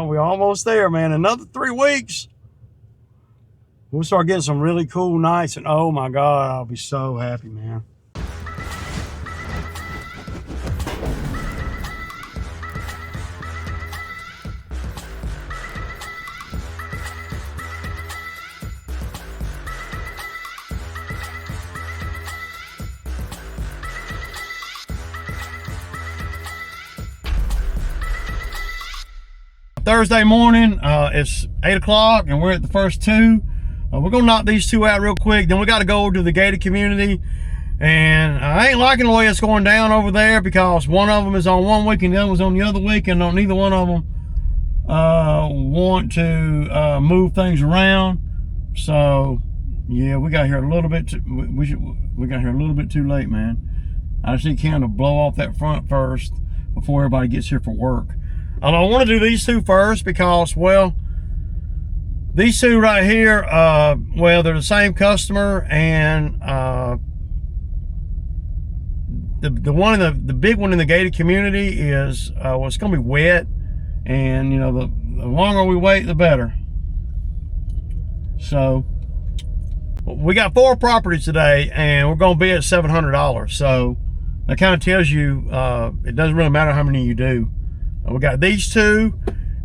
We're almost there, man. Another 3 weeks. We'll start getting some really cool nights, and oh my God, I'll be so happy, man. Thursday morning, it's 8 o'clock and we're at the first 2. We're gonna knock these 2 out real quick. Then we got to go to the gated community, and I ain't liking the way it's going down over there because one of them is on one week and the other one's on the other week, and neither one of them want to move things around. So yeah, we got here a little bit we got here a little bit too late, man. I just need Cam to blow off that front first before everybody gets here for work. I want to do these 2 first because, well, these 2 right here, well, they're the same customer, and the big one in the gated community is well, it's gonna be wet, and you know, the longer we wait, the better. So we got 4 properties today, and we're gonna be at $700. So that kind of tells you it doesn't really matter how many you do. We got these 2.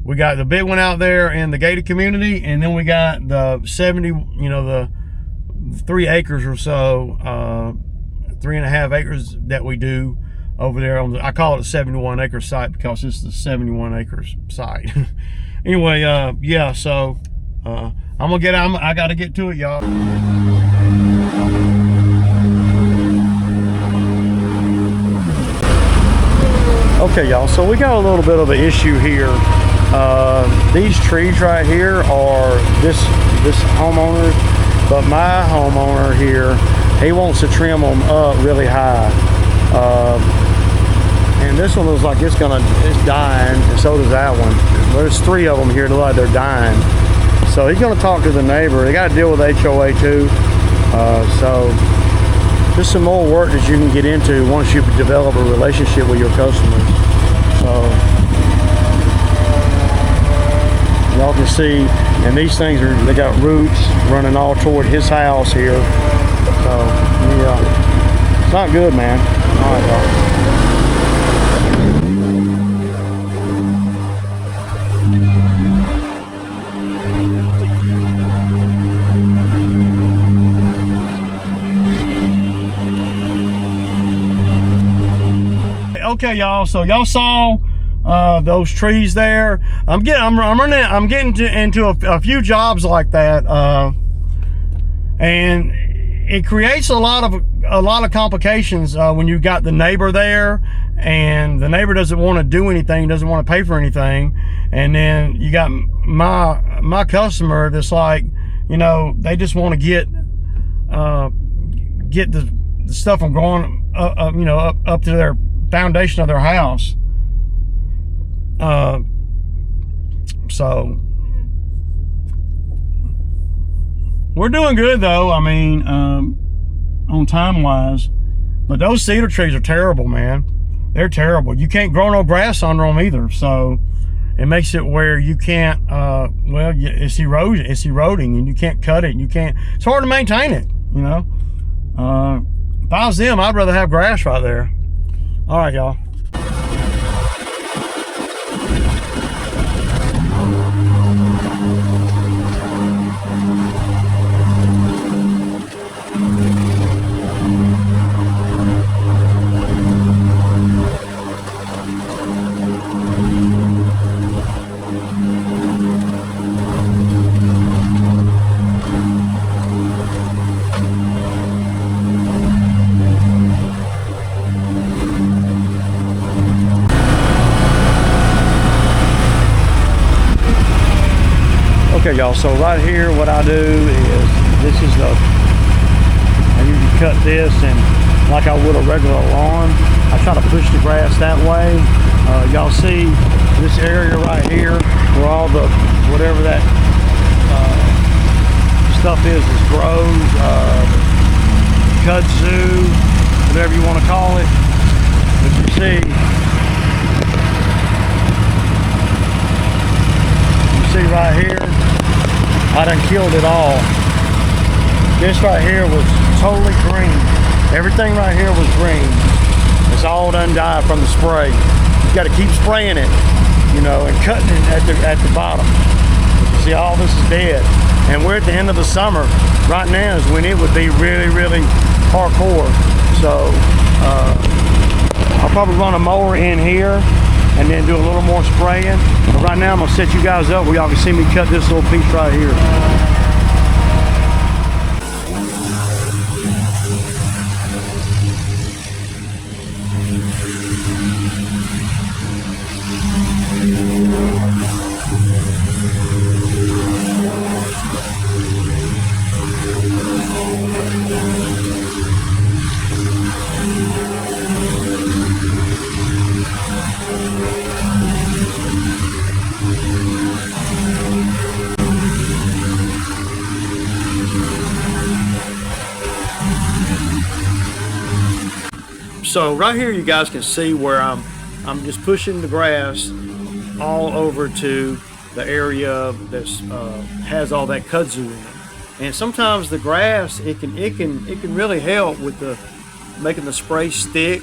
We got the big one out there in the gated community, and then we got the 70, you know, the 3 acres or so, 3.5 acres that we do over there on the, I call it a 71 acre site because it's the 71 acres site. Anyway, yeah, so I gotta get to it, y'all. Okay, y'all, so we got a little bit of an issue here. These trees right here are this homeowner's, but my homeowner here, he wants to trim them up really high. And this one looks like it's dying, and so does that one. There's 3 of them here that look like they're dying. So he's gonna talk to the neighbor. They gotta deal with HOA too. So just some more work that you can get into once you develop a relationship with your customers. So y'all can see, and these things they got roots running all toward his house here. So yeah, it's not good, man. All right, y'all. Okay, y'all. So y'all saw those trees there. I'm getting into a few jobs like that, and it creates a lot of complications when you got the neighbor there, and the neighbor doesn't want to do anything, doesn't want to pay for anything, and then you got my customer that's like, you know, they just want to get the stuff from going you know, up to their foundation of their house. So we're doing good though. I mean, on time wise, but those cedar trees are terrible, man. They're terrible. You can't grow no grass under them either. So it makes it where you can't, well, it's eroding and you can't cut it. It's hard to maintain it, you know. If I was them, I'd rather have grass right there. All right, y'all. Okay, y'all, so right here what I do is, this is I usually cut this, and like I would a regular lawn, I try to push the grass that way. Y'all see this area right here where all the, whatever that stuff is grows, kudzu, whatever you want to call it. But you see, see right here, I done killed it all. This right here was totally green. Everything right here was green. It's all done died from the spray. You got to keep spraying it, you know, and cutting it at the bottom. You see, all this is dead. And we're at the end of the summer. Right now is when it would be really, really hardcore. So I'll probably run a mower in here and then do a little more spraying. But right now I'm gonna set you guys up where y'all can see me cut this little piece right here. So right here you guys can see where I'm just pushing the grass all over to the area that has all that kudzu in it. And sometimes the grass it can really help with making the spray stick,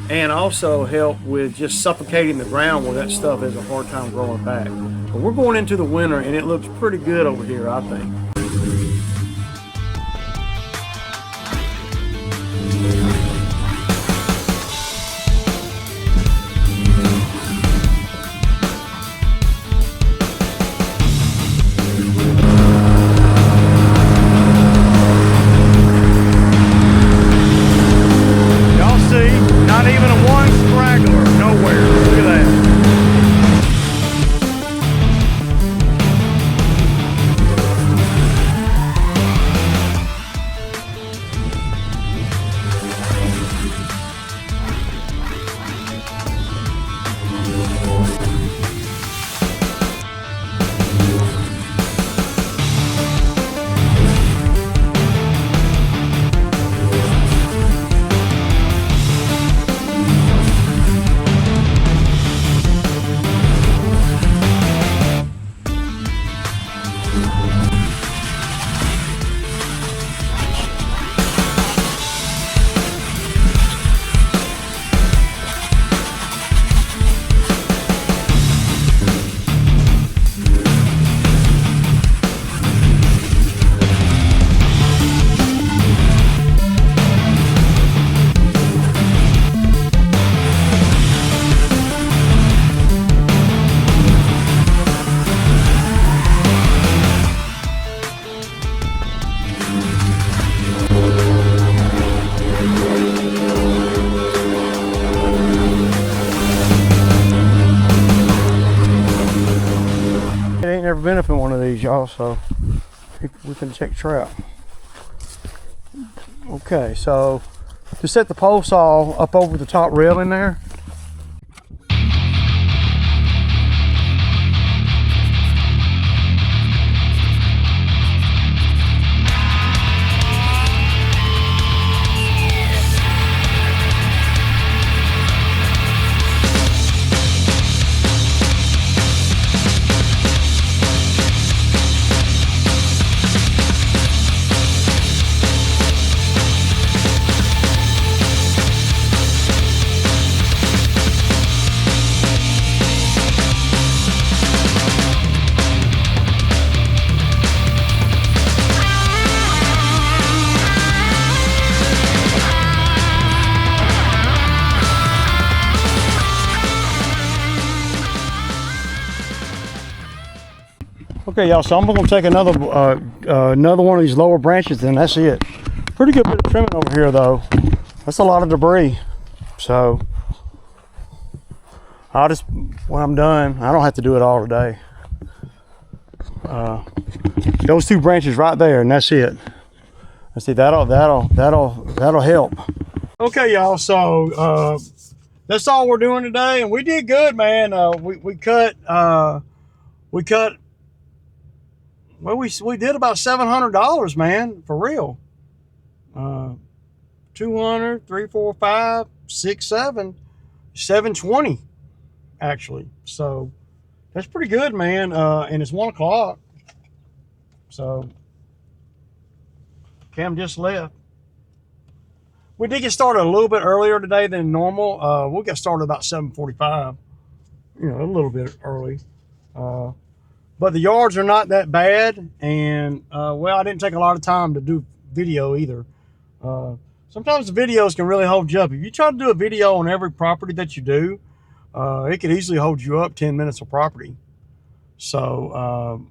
and also help with just suffocating the ground where that stuff has a hard time growing back. But we're going into the winter and it looks pretty good over here, I think. Not even a one straggler, nowhere. Look at that. Never been up in one of these, y'all, so we can check trap. Okay, so to set the pole saw up over the top railing there. Okay, y'all, so I'm gonna take another one of these lower branches, and that's it. Pretty good bit of trimming over here, though. That's a lot of debris. So I'll just, when I'm done, I don't have to do it all today. Those two branches right there, and that's it. Let's see, that'll help. Okay, y'all, so that's all we're doing today, and we did good, man. We cut. Well, we did about $700, man, for real. 200, 3, 4, 5, 6, 7, 720, actually. So That's pretty good, man. And it's 1 o'clock. So Cam just left. We did get started a little bit earlier today than normal. We'll get started about 7:45. You know, a little bit early. But the yards are not that bad. And, well, I didn't take a lot of time to do video either. Sometimes the videos can really hold you up. If you try to do a video on every property that you do, it could easily hold you up 10 minutes of property. So,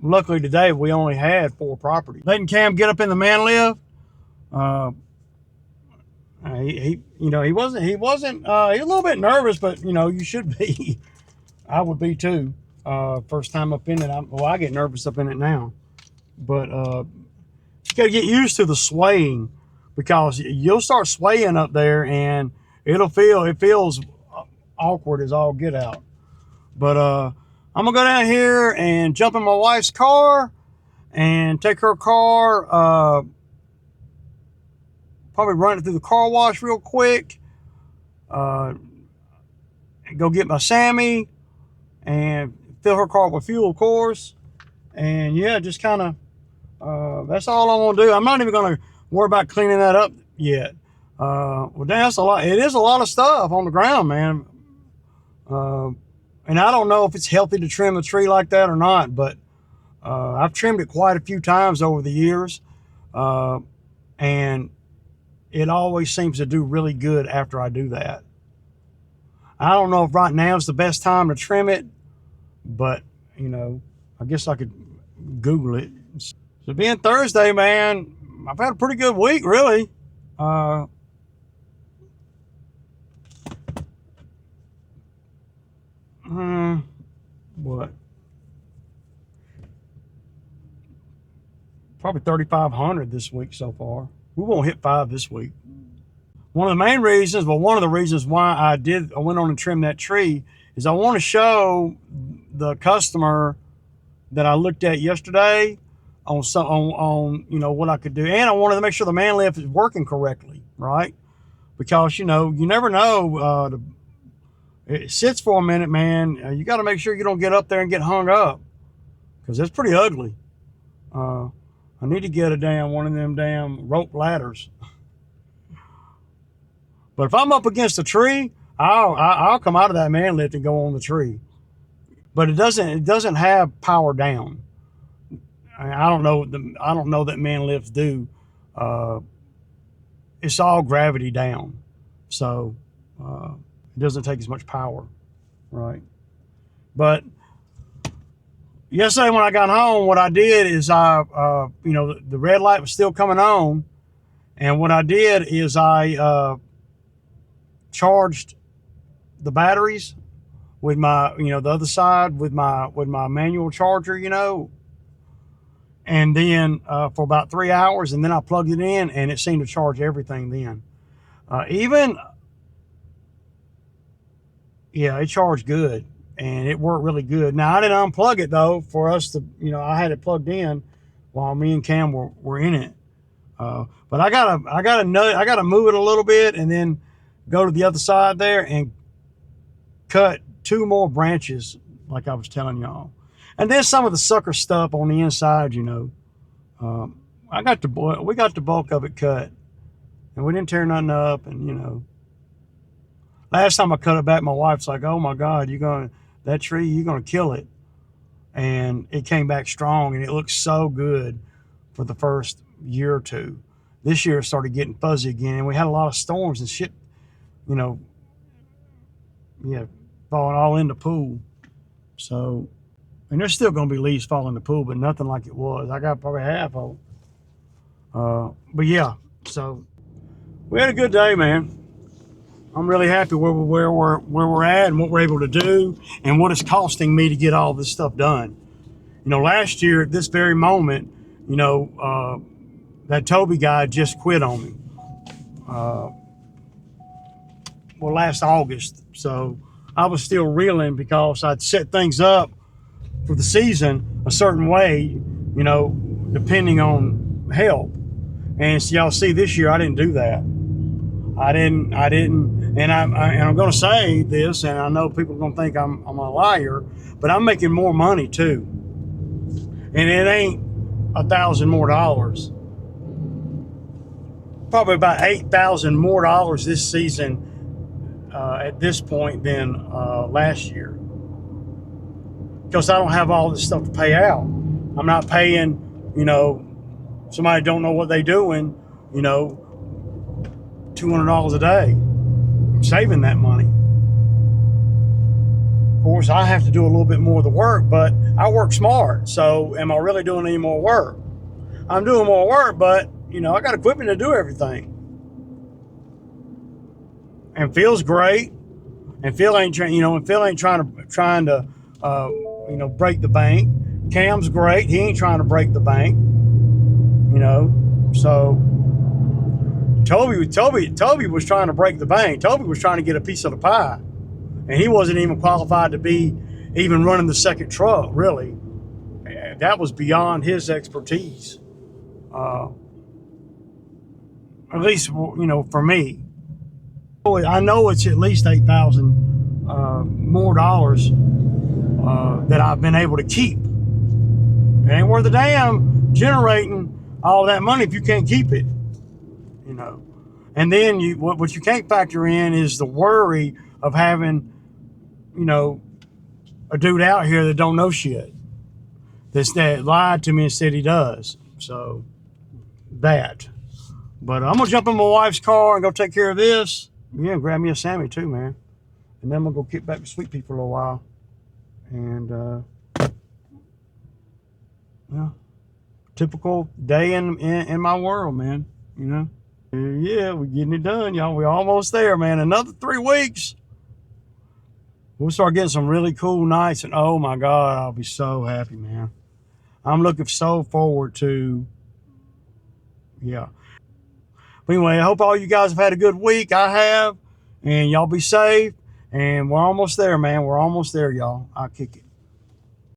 luckily today we only had 4 properties. Letting Cam get up in the man lift. He was a little bit nervous, but you know, you should be. I would be too. First time up in it. I get nervous up in it now, but you got to get used to the swaying, because you'll start swaying up there and it feels awkward as all get out. But I'm gonna go down here and jump in my wife's car and take her car, probably run it through the car wash real quick, go get my Sammy and fill her car with fuel, of course. And yeah, just kind of, that's all I'm gonna do. I'm not even gonna worry about cleaning that up yet. Well, that's a lot. It is a lot of stuff on the ground, man. And I don't know if it's healthy to trim a tree like that or not, but I've trimmed it quite a few times over the years. And it always seems to do really good after I do that. I don't know if right now is the best time to trim it, but you know, I guess I could Google it. So being Thursday, man, I've had a pretty good week, really. What? Probably 3,500 this week so far. We won't hit 5 this week. One of the main reasons, well, one of the reasons why I went on and trimmed that tree is I want to show the customer that I looked at yesterday on you know, what I could do. And I wanted to make sure the man lift is working correctly, right? Because, you know, you never know. It sits for a minute, man. You got to make sure you don't get up there and get hung up, because it's pretty ugly. I need to get one of them damn rope ladders. But if I'm up against a tree, I'll come out of that man lift and go on the tree. But it doesn't have power down. I don't know that man lifts do. It's all gravity down, so it doesn't take as much power, right? But yesterday when I got home, what I did is you know, the red light was still coming on, and what I did is I charged the batteries with my, you know, the other side with my manual charger, you know, and then for about 3 hours, and then I plugged it in, and it seemed to charge everything then. Yeah, it charged good, and it worked really good. Now, I didn't unplug it, though, for us to, you know, I had it plugged in while me and Cam were in it. But I gotta move it a little bit and then go to the other side there and cut 2 more branches, like I was telling y'all. And then some of the sucker stuff on the inside, you know. We got the bulk of it cut, and we didn't tear nothing up, and, you know. Last time I cut it back, my wife's like, "Oh my God, that tree, you're gonna kill it." And it came back strong, and it looked so good for the first year or two. This year it started getting fuzzy again, and we had a lot of storms and shit, you know, yeah, falling all in the pool. So, and there's still gonna be leaves falling in the pool, but nothing like it was. I got probably half of them. But yeah, so we had a good day, man. I'm really happy where we're at and what we're able to do and what it's costing me to get all this stuff done. You know, last year at this very moment, you know, that Toby guy just quit on me. Well, last August. So I was still reeling because I'd set things up for the season a certain way, you know, depending on help. And so y'all see this year, I didn't do that. I didn't, And I'm going to say this, and I know people are going to think I'm a liar, but I'm making more money too. And it ain't $1,000 more dollars. Probably about $8,000 more dollars this season at this point than last year. Because I don't have all this stuff to pay out. I'm not paying, you know, somebody don't know what they doing, you know, $200 a day. I'm saving that money. Of course, I have to do a little bit more of the work, but I work smart. So am I really doing any more work? I'm doing more work, but, you know, I got equipment to do everything. And Phil's great. And Phil ain't trying, you know, and Phil ain't trying to, you know, break the bank. Cam's great. He ain't trying to break the bank. You know, so Toby was trying to break the bank. Toby was trying to get a piece of the pie, and he wasn't even qualified to be even running the second truck. Really, that was beyond his expertise. At least, you know, for me, I know it's at least $8,000 more dollars that I've been able to keep. It ain't worth a damn generating all that money if you can't keep it, you know. And then what you can't factor in is the worry of having, you know, a dude out here that don't know shit, that lied to me and said he does. So that. But I'm gonna jump in my wife's car and go take care of this. Yeah, grab me a Sammy too, man. And then I'm gonna go get back to Sweet Pea for a little while. And yeah, typical day in my world, man. You know. Yeah, we're getting it done, y'all. We're almost there, man. Another 3 weeks. We'll start getting some really cool nights, and oh my God, I'll be so happy, man. I'm looking so forward to, yeah. But anyway, I hope all you guys have had a good week. I have, and y'all be safe. And we're almost there, man. We're almost there, y'all. I'll kick it.